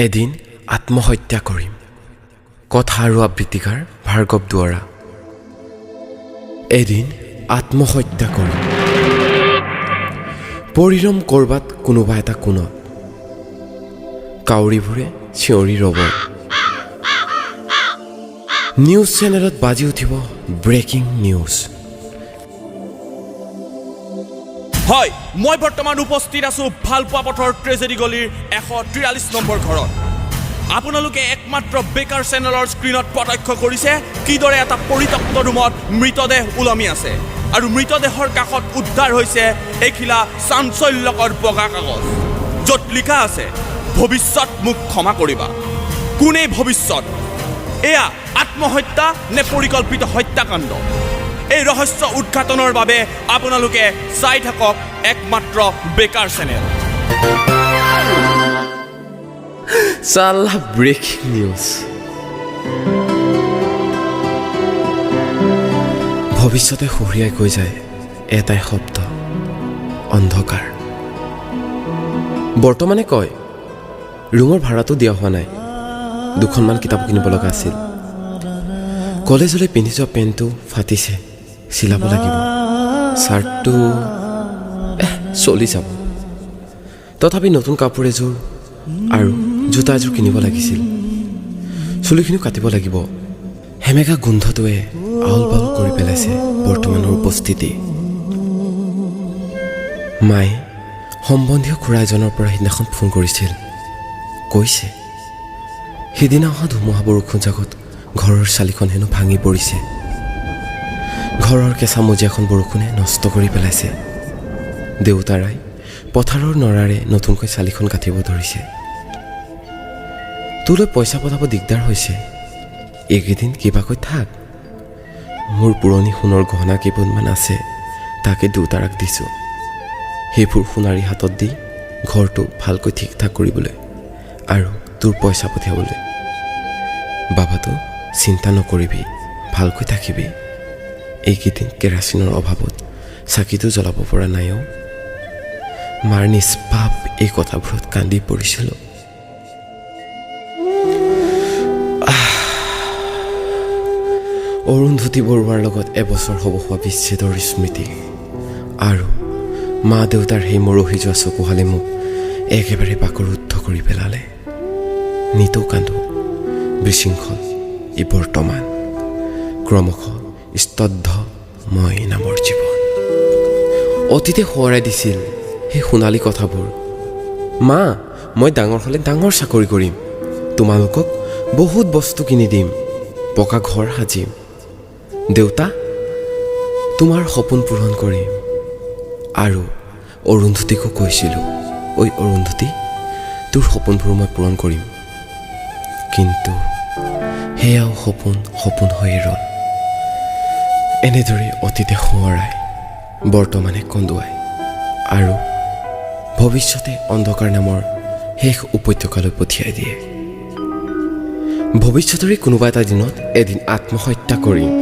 এদিন আত্মহত্যা কৰিম। কথা আৰু আবৃত্তিকাৰ ভাৰ্গৱ দুৱাৰা। এদিন আত্মহত্যা কৰিম। পৰিৰম কৰবাত কোনোবা এটা কোণত, কাউৰীবোৰে চিঞৰি ৰ'ব। নিউজ চেনেলত বাজি উঠিব ব্ৰেকিং নিউজ। হয়, মই বৰ্তমান উপস্থিত আছোঁ ভালপোৱা পথৰ ট্ৰেজেডি গলিৰ 143 নম্বৰ ঘৰত। আপোনালোকে একমাত্ৰ বেকাৰ চেনেলৰ স্ক্ৰীণত প্ৰত্যক্ষ কৰিছে কিদৰে এটা পৰিত্যক্ত ৰুমত মৃতদেহ ওলমি আছে আৰু মৃতদেহৰ কাষত উদ্ধাৰ হৈছে এখিলা চাঞ্চল্যকৰ বগা কাগজ, য'ত লিখা আছে ভৱিষ্যত মোক ক্ষমা কৰিবা। কোনে ভৱিষ্যত? এয়া আত্মহত্যা নে পৰিকল্পিত হত্যাকাণ্ড? এই ৰহস্য উদ্ঘাটনৰ বাবে আপোনালোকে চাই থাকক একমাত্ৰ বেকাৰ চেনেল। চালা ব্ৰেকিং নিউজ। ভৱিষ্যতে সুৰিয়াই কৈ যায় এটাই শব্দ, অন্ধকাৰ। বৰ্তমানে কয় ৰুমৰ ভাড়াটো দিয়া হোৱা নাই, দুখনমান কিতাপ কিনিব লগা আছিল। কলেজলৈ পিন্ধি যোৱা পেণ্টটো ফাটিছে, চিলাব লাগিব। চাৰ্টটো চলি যাব, তথাপি নতুন কাপোৰ এযোৰ আৰু জোতা এযোৰ কিনিব লাগিছিল। চুলিখিনিও কাটিব লাগিব। সেমেকা গোন্ধটোৱে আউল বাউল কৰি পেলাইছে বৰ্তমানৰ উপস্থিতি। মায়ে সম্বন্ধীয় খুৰা এজনৰ পৰা সিদিনাখন ফোন কৰিছিল। কৈছে সিদিনা অহা ধুমুহা বৰষুণ জাকত ঘৰৰ চালিখন হেনো ভাঙি পৰিছে। ঘৰৰ কেঁচা মজিয়াখন বৰষুণে নষ্ট কৰি পেলাইছে। দেউতাৰাই পথাৰৰ নৰাৰে নতুনকৈ চালিখন কাটিব ধৰিছে। তোলৈ পইচা পঠাব দিগদাৰ হৈছে, এইকেইদিন কিবাকৈ থাক। মোৰ পুৰণি সোণৰ গহনা কেইপদমান আছে, তাকে দেউতাৰাক দিছোঁ। সেইবোৰ সোণাৰী হাতত দি ঘৰটো ভালকৈ ঠিক ঠাক কৰিবলৈ আৰু তোৰ পইচা পঠিয়াবলৈ। বাবাতো চিন্তা নকৰিবি, ভালকৈ থাকিবি। এইকেইদিন কেৰাচিনৰ অভাৱত চাকিটো জ্বলাব পৰা নাইও। মাৰ নিষ্পাপ এই কথাবোৰত কান্দি পৰিছিলোঁ। অৰুন্ধতী বৰুৱাৰ লগত এবছৰ হ'ব হোৱা বিচ্ছেদৰ স্মৃতি আৰু মা দেউতাৰ সেই মৰহি যোৱা চকুহালে মোক একেবাৰে বাকৰুদ্ধ কৰি পেলালে। নিতৌ কান্দো। বিশৃংখল ই বৰ্তমান, ক্ৰমশ স্তব্ধ মই নামৰ জীৱন। অতীতে সোঁৱৰাই দিছিল সেই সোণালী কথাবোৰ। মা, মই ডাঙৰ হ'লে ডাঙৰ চাকৰি কৰিম, তোমালোকক বহুত বস্তু কিনি দিম, পকা ঘৰ সাজিম। দেউতা, তোমাৰ সপোন পূৰণ কৰিম। আৰু অৰুন্ধতীকো কৈছিলোঁ, ঐ অৰুন্ধতী, তোৰ সপোনবোৰ মই পূৰণ কৰিম। কিন্তু সেয়াও সপোন সপোন হৈয়ে ৰ'ল। এনেদৰে অতীতে সোঁৱৰাই, বৰ্তমানে কন্দুৱাই আৰু ভৱিষ্যতে অন্ধকাৰ নামৰ শেষ উপত্যকালৈ পঠিয়াই দিয়ে। ভৱিষ্যতৰে কোনোবা এটা দিনত এদিন আত্মহত্যা কৰিম,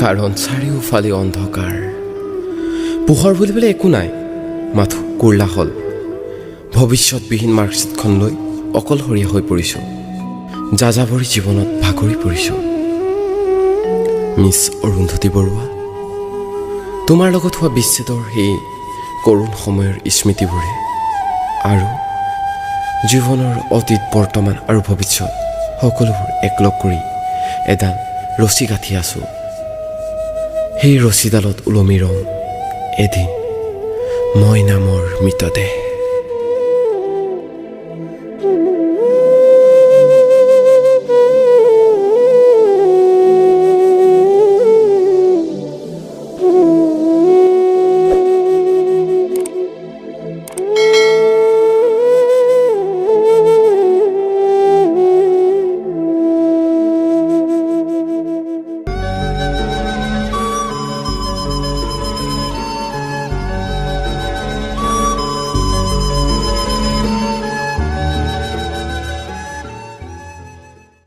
কাৰণ চাৰিওফালে অন্ধকাৰ। পোহৰ বুলিবলৈ একো নাই, মাথো কোৰলা হ'ল। ভৱিষ্যতবিহীন মাৰ্কশ্বিটখন লৈ অকলশৰীয়া হৈ পৰিছোঁ। যাযাবৰী জীৱনত ভাগৰি পৰিছোঁ। মিছ অৰুন্ধতী বৰুৱা, তোমাৰ লগত হোৱা বিচ্ছেদৰ সেই কৰুণ সময়ৰ স্মৃতিবোৰে আৰু জীৱনৰ অতীত, বৰ্তমান আৰু ভৱিষ্যত সকলোবোৰ একলগ কৰি এডাল ৰছী গাঁঠি আছোঁ। সেই ৰছীডালত ওলমি ৰওঁ এদিন মই নামৰ মৃতদেহ।